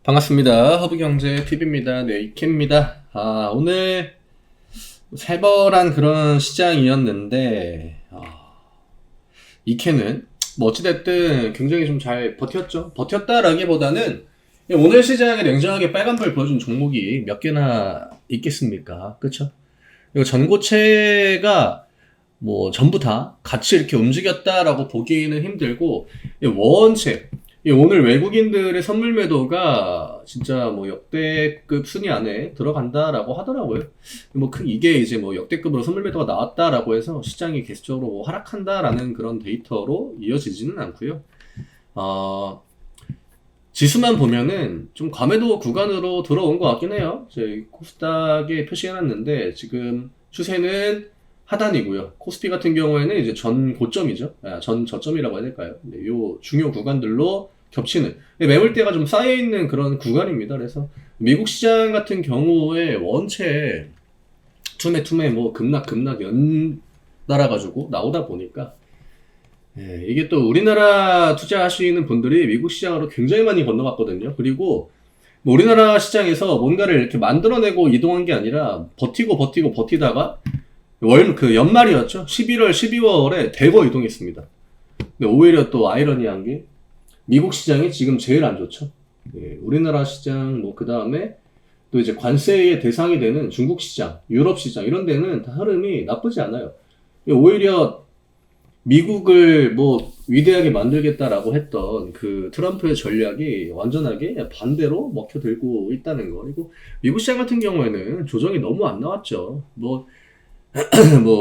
반갑습니다. 허브경제TV입니다. 네, 이케입니다. 오늘 살벌한 그런 시장이었는데, 이케는 뭐 어찌됐든 굉장히 좀 잘 버텼죠. 버텼다라기보다는 오늘 시장에 냉정하게 빨간불 보여준 종목이 몇 개나 있겠습니까? 그쵸? 이거 전고체가 뭐 전부 다 같이 이렇게 움직였다라고 보기는 힘들고, 원체 오늘 외국인들의 선물 매도가 진짜 뭐 역대급 순위 안에 들어간다라고 하더라고요. 뭐 이게 이제 뭐 역대급으로 선물 매도가 나왔다라고 해서 시장이 계속적으로 하락한다라는 그런 데이터로 이어지지는 않고요. 지수만 보면은 좀 과매도 구간으로 들어온 것 같긴 해요. 저희 코스닥에 표시해놨는데 지금 추세는 하단이고요. 코스피 같은 경우에는 이제 전 고점이죠. 전 저점이라고 해야 될까요? 네, 요 중요 구간들로 겹치는 매물대가 좀 쌓여있는 그런 구간입니다. 그래서 미국 시장 같은 경우에 원체 투매 뭐 급락 연달아가지고 나오다 보니까 이게 또 우리나라 투자하시는 분들이 미국 시장으로 굉장히 많이 건너갔거든요. 그리고 뭐 우리나라 시장에서 뭔가를 이렇게 만들어내고 이동한 게 아니라 버티다가 연말이었죠. 11월, 12월에 대거 이동했습니다. 근데 오히려 또 아이러니한 게 미국 시장이 지금 제일 안 좋죠. 우리나라 시장, 뭐 그 다음에 또 이제 관세의 대상이 되는 중국 시장, 유럽 시장 이런 데는 다 흐름이 나쁘지 않아요. 오히려 미국을 뭐 위대하게 만들겠다라고 했던 그 트럼프의 전략이 완전하게 반대로 먹혀들고 있다는 거. 그리고 미국 시장 같은 경우에는 조정이 너무 안 나왔죠. 뭐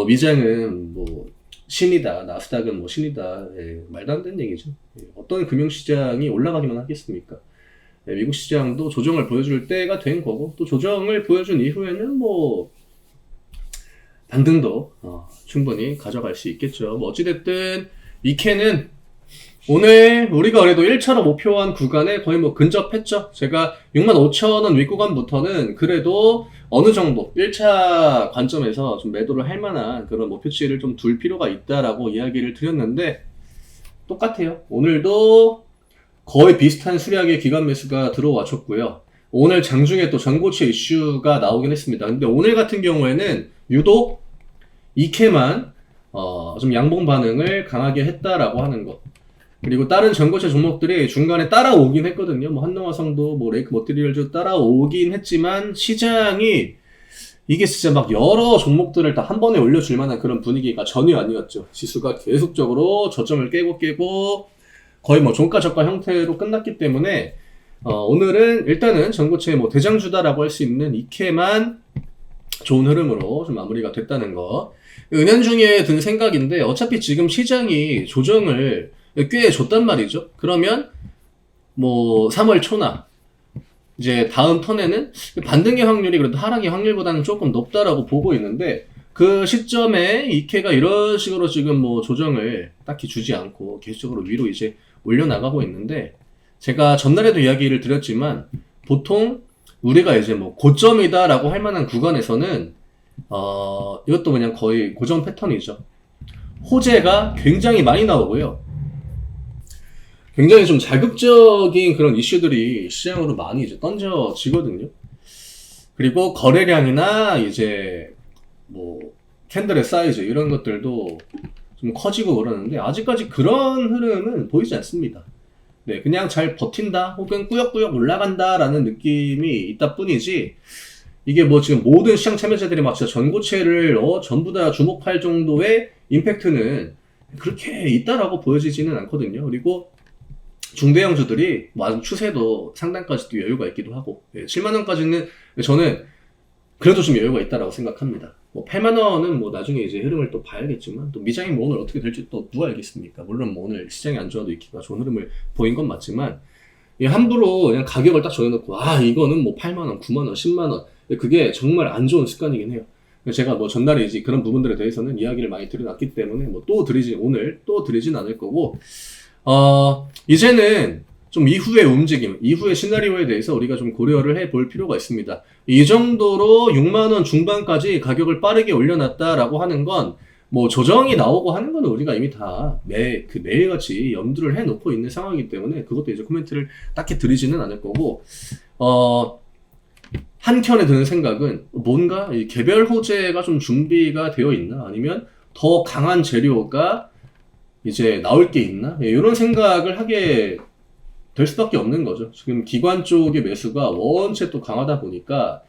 미장은 뭐 신이다, 나스닥은 뭐 신이다, 말도 안 되는 얘기죠. 어떤 금융시장이 올라가기만 하겠습니까? 미국 시장도 조정을 보여줄 때가 된 거고, 또 조정을 보여준 이후에는 뭐 반등도 충분히 가져갈 수 있겠죠. 뭐 어찌됐든 이케는 오늘 우리가 그래도 1차로 목표한 구간에 거의 뭐 근접했죠. 제가 65,000원 윗구간부터는 그래도 어느 정도 1차 관점에서 좀 매도를 할 만한 그런 목표치를 좀 둘 필요가 있다라고 이야기를 드렸는데 똑같아요. 오늘도 거의 비슷한 수량의 기관 매수가 들어와줬고요. 오늘 장중에 또 전고체 이슈가 나오긴 했습니다. 근데 오늘 같은 경우에는 유독 이케만 좀 양봉 반응을 강하게 했다라고 하는 것. 그리고 다른 전고체 종목들이 중간에 따라오긴 했거든요. 뭐 한농화성도 뭐 레이크 머티리얼즈 따라오긴 했지만 시장이 이게 진짜 막 여러 종목들을 다 한 번에 올려줄 만한 그런 분위기가 전혀 아니었죠. 지수가 계속적으로 저점을 깨고 거의 뭐 종가 저가 형태로 끝났기 때문에 오늘은 일단은 전고체 뭐 대장주다라고 할 수 있는 이케만 좋은 흐름으로 좀 마무리가 됐다는 거. 은연중에 든 생각인데 어차피 지금 시장이 조정을 꽤 줬단 말이죠. 그러면 뭐 3월 초나 이제 다음 턴에는 반등의 확률이 그래도 하락의 확률보다는 조금 높다라고 보고 있는데 그 시점에 이케가 이런 식으로 지금 뭐 조정을 딱히 주지 않고 계속적으로 위로 이제 올려나가고 있는데 제가 전날에도 이야기를 드렸지만 보통 우리가 이제 뭐 고점이다라고 할 만한 구간에서는 이것도 그냥 거의 고정 패턴이죠. 호재가 굉장히 많이 나오고요. 굉장히 좀 자극적인 그런 이슈들이 시장으로 많이 이제 던져지거든요. 그리고 거래량이나 이제 뭐 캔들의 사이즈 이런 것들도 좀 커지고 그러는데 아직까지 그런 흐름은 보이지 않습니다. 네, 그냥 잘 버틴다 혹은 꾸역꾸역 올라간다라는 느낌이 있다 뿐이지 이게 뭐 지금 모든 시장 참여자들이 막 진짜 전고체를 전부 다 주목할 정도의 임팩트는 그렇게 있다라고 보여지지는 않거든요. 그리고 중대형주들이 뭐 추세도 상단까지도 여유가 있기도 하고 7만원까지는 저는 그래도 좀 여유가 있다라고 생각합니다. 뭐 8만원은 뭐 나중에 이제 흐름을 또 봐야겠지만 또 미장이 뭐 오늘 어떻게 될지 또 누가 알겠습니까? 물론 뭐 오늘 시장이 안 좋아도 이키가 좋은 흐름을 보인 건 맞지만 함부로 그냥 가격을 딱 정해놓고 이거는 뭐 8만원, 9만원, 10만원 그게 정말 안 좋은 습관이긴 해요. 제가 뭐 전날에 이제 그런 부분들에 대해서는 이야기를 많이 드려놨기 때문에 뭐 오늘 또 드리진 않을 거고 이제는 좀 이후의 움직임, 이후의 시나리오에 대해서 우리가 좀 고려를 해볼 필요가 있습니다. 이 정도로 6만원 중반까지 가격을 빠르게 올려놨다라고 하는 건 뭐 조정이 나오고 하는 거는 우리가 이미 다 매일같이 염두를 해놓고 있는 상황이기 때문에 그것도 이제 코멘트를 딱히 드리지는 않을 거고, 한켠에 드는 생각은 뭔가 이 개별 호재가 좀 준비가 되어 있나, 아니면 더 강한 재료가 이제 나올 게 있나, 이런 생각을 하게 될 수밖에 없는 거죠. 지금 기관 쪽의 매수가 원체 또 강하다 보니까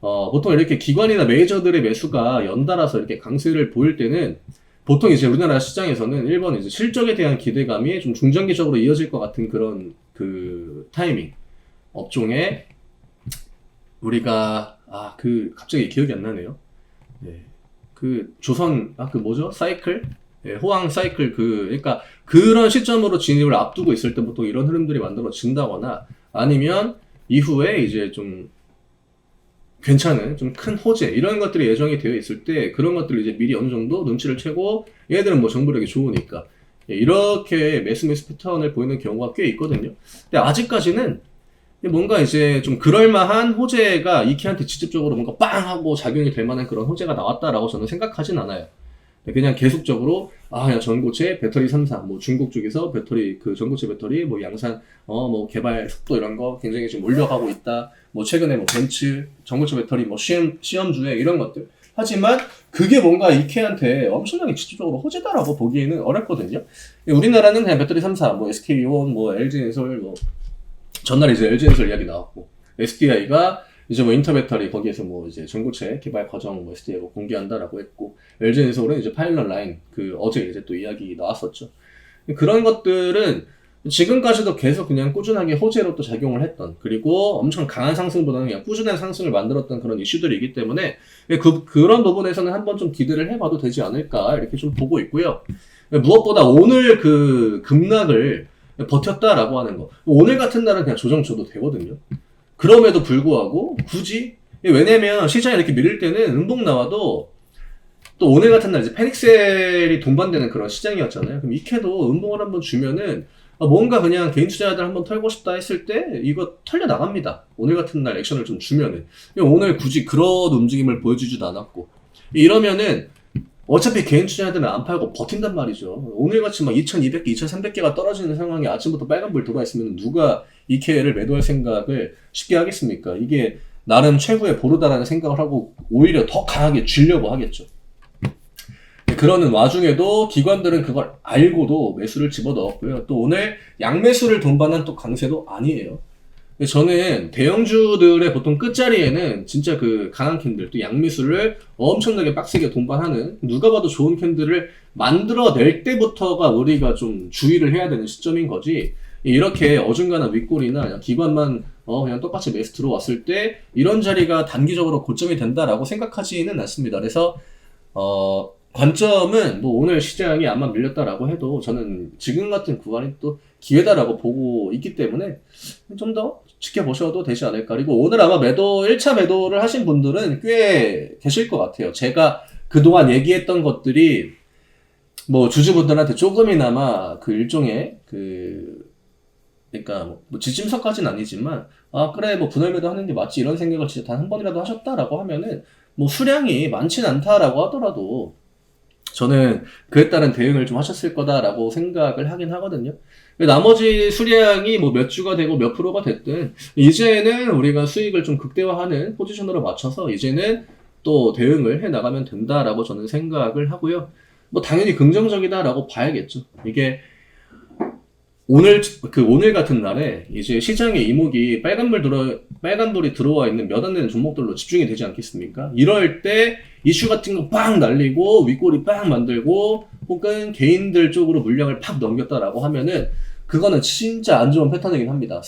보통 이렇게 기관이나 메이저들의 매수가 연달아서 이렇게 강세를 보일 때는 보통 이제 우리나라 시장에서는 1번 이제 실적에 대한 기대감이 좀 중장기적으로 이어질 것 같은 그런 그 타이밍, 업종에 우리가 갑자기 기억이 안 나네요. 네. 그 조선 그 뭐죠? 사이클? 예, 호황 사이클 그러니까 그런 시점으로 진입을 앞두고 있을 때 보통 이런 흐름들이 만들어진다거나, 아니면 이후에 이제 좀 괜찮은 좀 큰 호재 이런 것들이 예정이 되어 있을 때 그런 것들을 이제 미리 어느 정도 눈치를 채고, 얘들은 뭐 정보력이 좋으니까 이렇게 매수 패턴을 보이는 경우가 꽤 있거든요. 근데 아직까지는 뭔가 이제 좀 그럴만한 호재가 이케한테 직접적으로 뭔가 빵 하고 작용이 될 만한 그런 호재가 나왔다라고 저는 생각하진 않아요. 그냥 계속적으로 그냥 전고체 배터리 3사 뭐 중국 쪽에서 배터리 그 전고체 배터리 뭐 양산 뭐 개발 속도 이런 거 굉장히 지금 올려가고 있다. 뭐 최근에 뭐 벤츠 전고체 배터리 뭐 시험주에 이런 것들. 하지만 그게 뭔가 이케한테 엄청나게 직접적으로 호재다라고 보기에는 어렵거든요. 우리나라는 그냥 배터리 3사 뭐 SK온 뭐 LG엔솔 뭐 전날 이제 LG엔솔 이야기 나왔고, SDI가 이제 뭐 인터 배터리 거기에서 뭐 이제 전고체 개발 과정 뭐 SDI가 공개한다라고 했고, LG엔솔은 이제 파일럿 라인 어제 이제 또 이야기 나왔었죠. 그런 것들은 지금까지도 계속 그냥 꾸준하게 호재로 또 작용을 했던, 그리고 엄청 강한 상승보다는 그냥 꾸준한 상승을 만들었던 그런 이슈들이기 때문에 그런 부분에서는 한번 좀 기대를 해봐도 되지 않을까 이렇게 좀 보고 있고요. 무엇보다 오늘 그 급락을 버텼다라고 하는 거, 오늘 같은 날은 그냥 조정 줘도 되거든요. 그럼에도 불구하고 굳이, 왜냐면 시장이 이렇게 밀릴 때는 음봉 나와도 또 오늘 같은 날 이제 패닉셀이 동반되는 그런 시장이었잖아요. 그럼 이케도 음봉을 한번 주면은 뭔가 그냥 개인 투자자들 한번 털고 싶다 했을 때 이거 털려 나갑니다. 오늘 같은 날 액션을 좀 주면은. 오늘 굳이 그런 움직임을 보여주지도 않았고, 이러면은 어차피 개인 투자자들은 안 팔고 버틴단 말이죠. 오늘같이 막 2200개, 2300개가 떨어지는 상황에 아침부터 빨간불 들어와 있으면 누가 이케를 매도할 생각을 쉽게 하겠습니까? 이게 나름 최고의 보루다라는 생각을 하고 오히려 더 강하게 쥐려고 하겠죠. 그러는 와중에도 기관들은 그걸 알고도 매수를 집어넣었고요. 또 오늘 양매수를 동반한 또 강세도 아니에요. 저는 대형주들의 보통 끝자리에는 진짜 그 강한 캔들, 또 양매수를 엄청나게 빡세게 동반하는, 누가 봐도 좋은 캔들을 만들어낼 때부터가 우리가 좀 주의를 해야 되는 시점인 거지, 이렇게 어중간한 윗골이나 기관만 그냥 똑같이 매수 들어왔을 때 이런 자리가 단기적으로 고점이 된다라고 생각하지는 않습니다. 그래서 관점은 뭐 오늘 시장이 아마 밀렸다라고 해도 저는 지금 같은 구간이 또 기회다라고 보고 있기 때문에 좀 더 지켜보셔도 되지 않을까. 그리고 오늘 아마 1차 매도를 하신 분들은 꽤 계실 것 같아요. 제가 그동안 얘기했던 것들이 뭐 주주분들한테 조금이나마 그 일종의 그러니까 뭐 지침서까지는 아니지만 그래 뭐 분할 매도 하는 게 맞지 이런 생각을 진짜 단 한 번이라도 하셨다라고 하면은 뭐 수량이 많진 않다라고 하더라도 저는 그에 따른 대응을 좀 하셨을 거다라고 생각을 하긴 하거든요. 나머지 수량이 뭐 몇 주가 되고 몇 프로가 됐든 이제는 우리가 수익을 좀 극대화하는 포지션으로 맞춰서 이제는 또 대응을 해 나가면 된다라고 저는 생각을 하고요. 뭐 당연히 긍정적이다라고 봐야겠죠. 이게 오늘 같은 날에 이제 시장의 이목이 빨간불이 들어와 있는 몇 안 되는 종목들로 집중이 되지 않겠습니까? 이럴 때 이슈 같은 거 빵 날리고 윗골이 빵 만들고 혹은 개인들 쪽으로 물량을 팍 넘겼다라고 하면은 그거는 진짜 안 좋은 패턴이긴 합니다.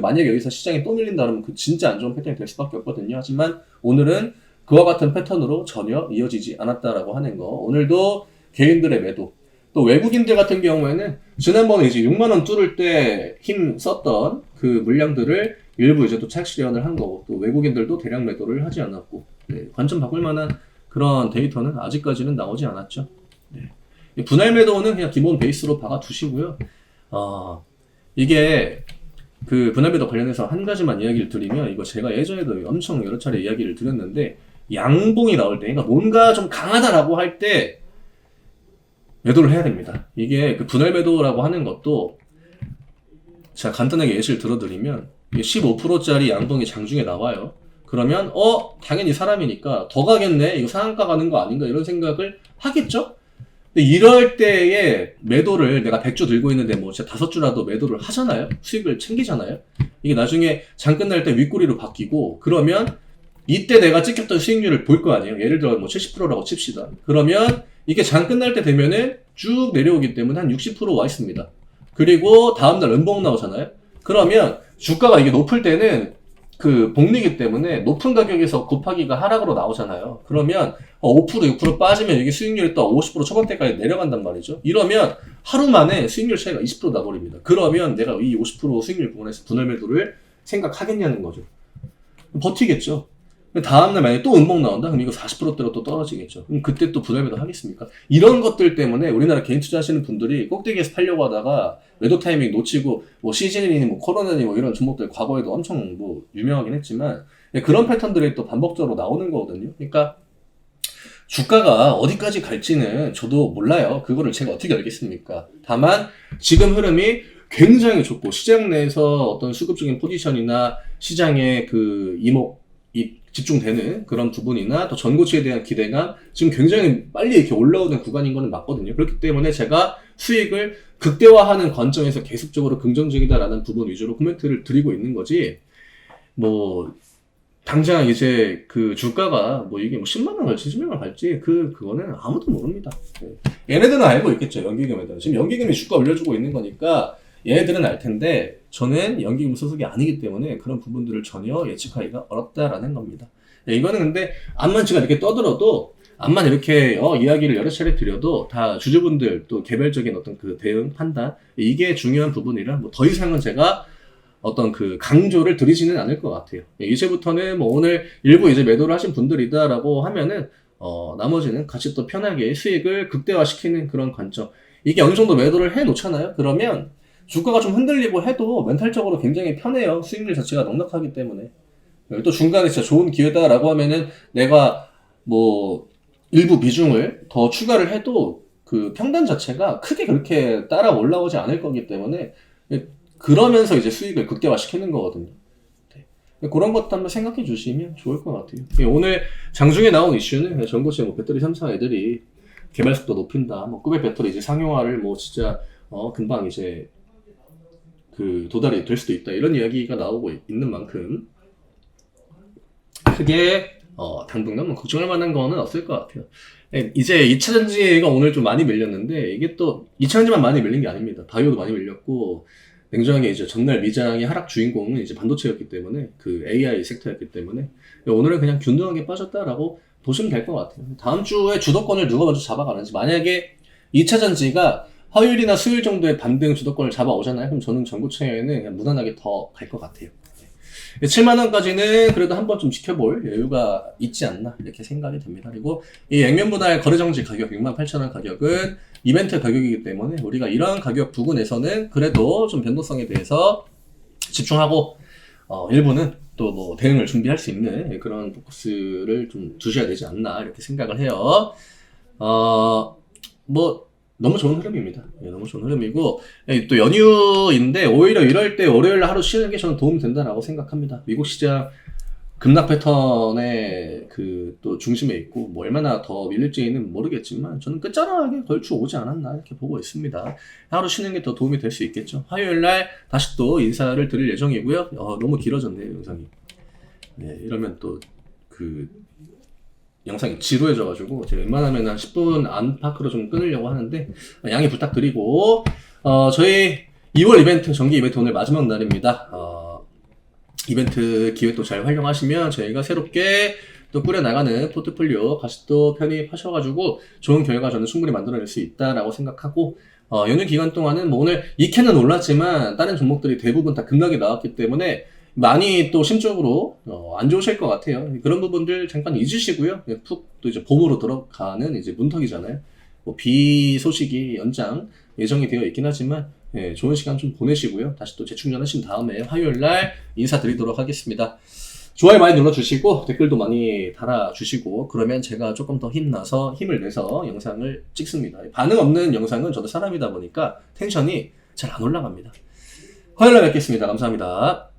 만약에 여기서 시장이 또 밀린다 그러면 그 진짜 안 좋은 패턴이 될 수밖에 없거든요. 하지만 오늘은 그와 같은 패턴으로 전혀 이어지지 않았다라고 하는 거. 오늘도 개인들의 매도. 또 외국인들 같은 경우에는 지난번에 이제 6만원 뚫을 때 힘 썼던 그 물량들을 일부 이제 또 차익 실현을 한 거고, 또 외국인들도 대량 매도를 하지 않았고, 관점 바꿀 만한 그런 데이터는 아직까지는 나오지 않았죠. 분할 매도는 그냥 기본 베이스로 박아 두시고요. 이게 그 분할 매도 관련해서 한 가지만 이야기를 드리면, 이거 제가 예전에도 엄청 여러 차례 이야기를 드렸는데, 양봉이 나올 때, 그러니까 뭔가 좀 강하다라고 할 때 매도를 해야 됩니다. 이게 그 분할 매도라고 하는 것도 제가 간단하게 예시를 들어드리면 15%짜리 양봉이 장중에 나와요. 그러면 당연히 사람이니까 더 가겠네, 이거 상한가 가는 거 아닌가 이런 생각을 하겠죠. 근데 이럴 때에 매도를 내가 100주 들고 있는데 뭐 진짜 5주라도 매도를 하잖아요. 수익을 챙기잖아요. 이게 나중에 장 끝날 때 윗꼬리로 바뀌고, 그러면 이때 내가 찍혔던 수익률을 볼 거 아니에요. 예를 들어 뭐 70%라고 칩시다. 그러면 이게 장 끝날 때 되면은 쭉 내려오기 때문에 한 60% 와 있습니다. 그리고 다음날 음봉 나오잖아요. 그러면 주가가 이게 높을 때는 그 복리기 때문에 높은 가격에서 곱하기가 하락으로 나오잖아요. 그러면 5% 6% 빠지면 이게 수익률이 또 50% 초반대까지 내려간단 말이죠. 이러면 하루 만에 수익률 차이가 20% 나버립니다. 그러면 내가 이 50% 수익률 부분에서 분할 매도를 생각하겠냐는 거죠. 버티겠죠. 다음날 만약에 또 음봉 나온다? 그럼 이거 40%대로 또 떨어지겠죠. 그럼 그때 또 분할 매도 하겠습니까? 이런 것들 때문에 우리나라 개인 투자하시는 분들이 꼭대기에서 팔려고 하다가 매도 타이밍 놓치고, 뭐 시즌이니 뭐 코로나니 뭐 이런 종목들 과거에도 엄청 뭐 유명하긴 했지만, 그런 패턴들이 또 반복적으로 나오는 거거든요. 그러니까 주가가 어디까지 갈지는 저도 몰라요. 그거를 제가 어떻게 알겠습니까? 다만 지금 흐름이 굉장히 좋고, 시장 내에서 어떤 수급적인 포지션이나 시장의 그 집중되는 그런 부분이나 또 전고치에 대한 기대감, 지금 굉장히 빨리 이렇게 올라오는 구간인 거는 맞거든요. 그렇기 때문에 제가 수익을 극대화하는 관점에서 계속적으로 긍정적이다라는 부분 위주로 코멘트를 드리고 있는 거지, 뭐 당장 이제 그 주가가 뭐 이게 뭐 10만 원 갈지 10만 원 갈지 그거는 아무도 모릅니다. 얘네들은 알고 있겠죠. 연기금에다가 지금 연기금이 주가 올려주고 있는 거니까 얘네들은 알 텐데, 저는 연기금 소속이 아니기 때문에 그런 부분들을 전혀 예측하기가 어렵다라는 겁니다. 이거는 근데 암만 제가 이렇게 떠들어도, 암만 이렇게 이야기를 여러 차례 드려도 다 주주분들 또 개별적인 어떤 그 대응 판단, 이게 중요한 부분이라 뭐 더 이상은 제가 어떤 그 강조를 드리지는 않을 것 같아요. 이제부터는 뭐 오늘 일부 이제 매도를 하신 분들이다라고 하면은 나머지는 같이 또 편하게 수익을 극대화시키는 그런 관점. 이게 어느 정도 매도를 해 놓잖아요. 그러면 주가가 좀 흔들리고 해도 멘탈적으로 굉장히 편해요. 수익률 자체가 넉넉하기 때문에. 또 중간에 진짜 좋은 기회다라고 하면은 내가 뭐 일부 비중을 더 추가를 해도 그 평단 자체가 크게 그렇게 따라 올라오지 않을 거기 때문에, 그러면서 이제 수익을 극대화시키는 거거든요. 그런 것도 한번 생각해 주시면 좋을 것 같아요. 오늘 장중에 나온 이슈는 전고체 뭐 배터리 3사 애들이 개발 속도 높인다, 뭐 꾸백 배터리 이제 상용화를 뭐 진짜 금방 이제 그 도달이 될 수도 있다, 이런 이야기가 나오고 있는 만큼 크게 당분간 뭐 걱정할 만한 거는 없을 것 같아요. 이제 2차 전지가 오늘 좀 많이 밀렸는데, 이게 또 2차 전지만 많이 밀린 게 아닙니다. 바이오도 많이 밀렸고, 냉정하게 이제 전날 미장의 하락 주인공은 이제 반도체였기 때문에, 그 AI 섹터였기 때문에 오늘은 그냥 균등하게 빠졌다라고 보시면 될 것 같아요. 다음 주에 주도권을 누가 먼저 잡아가는지, 만약에 2차 전지가 화요일이나 수요일 정도에 반등 주도권을 잡아오잖아요. 그럼 저는 전고체에는 그냥 무난하게 더 갈 것 같아요. 7만원까지는 그래도 한번 좀 지켜볼 여유가 있지 않나, 이렇게 생각이 됩니다. 그리고 이 액면분할 거래정지 가격 68,000원 가격은 이벤트 가격이기 때문에 우리가 이러한 가격 부근에서는 그래도 좀 변동성에 대해서 집중하고, 일부는 또 뭐 대응을 준비할 수 있는 그런 포커스를 좀 두셔야 되지 않나, 이렇게 생각을 해요. 뭐 너무 좋은 흐름입니다. 너무 좋은 흐름이고, 또 연휴인데 오히려 이럴 때 월요일 하루 쉬는 게 저는 도움이 된다라고 생각합니다. 미국 시장 급락 패턴의 그 또 중심에 있고, 뭐 얼마나 더 밀릴지는 모르겠지만 저는 끝자락에 걸쳐 오지 않았나, 이렇게 보고 있습니다. 하루 쉬는 게 더 도움이 될 수 있겠죠. 화요일 날 다시 또 인사를 드릴 예정이고요. 너무 길어졌네요, 영상이. 네, 이러면 또 그 영상이 지루해져가지고 제가 웬만하면 한 10분 안팎으로 좀 끊으려고 하는데 양해 부탁드리고, 저희 2월 이벤트, 정기 이벤트 오늘 마지막 날입니다. 이벤트 기획도 잘 활용하시면 저희가 새롭게 또 꾸려나가는 포트폴리오 같이 또 편입하셔가지고 좋은 결과 저는 충분히 만들어낼 수 있다라고 생각하고, 연휴 기간 동안은 뭐 오늘 이캔은 올랐지만 다른 종목들이 대부분 다 급락이 나왔기 때문에 많이 또 심적으로 안 좋으실 것 같아요. 그런 부분들 잠깐 잊으시고요. 푹 또 이제 봄으로 들어가는 이제 문턱이잖아요. 뭐 비 소식이 연장 예정이 되어 있긴 하지만, 좋은 시간 좀 보내시고요. 다시 또 재충전하신 다음에 화요일 날 인사드리도록 하겠습니다. 좋아요 많이 눌러주시고 댓글도 많이 달아주시고 그러면 제가 조금 더 힘나서 힘을 내서 영상을 찍습니다. 반응 없는 영상은 저도 사람이다 보니까 텐션이 잘 안 올라갑니다. 화요일에 뵙겠습니다. 감사합니다.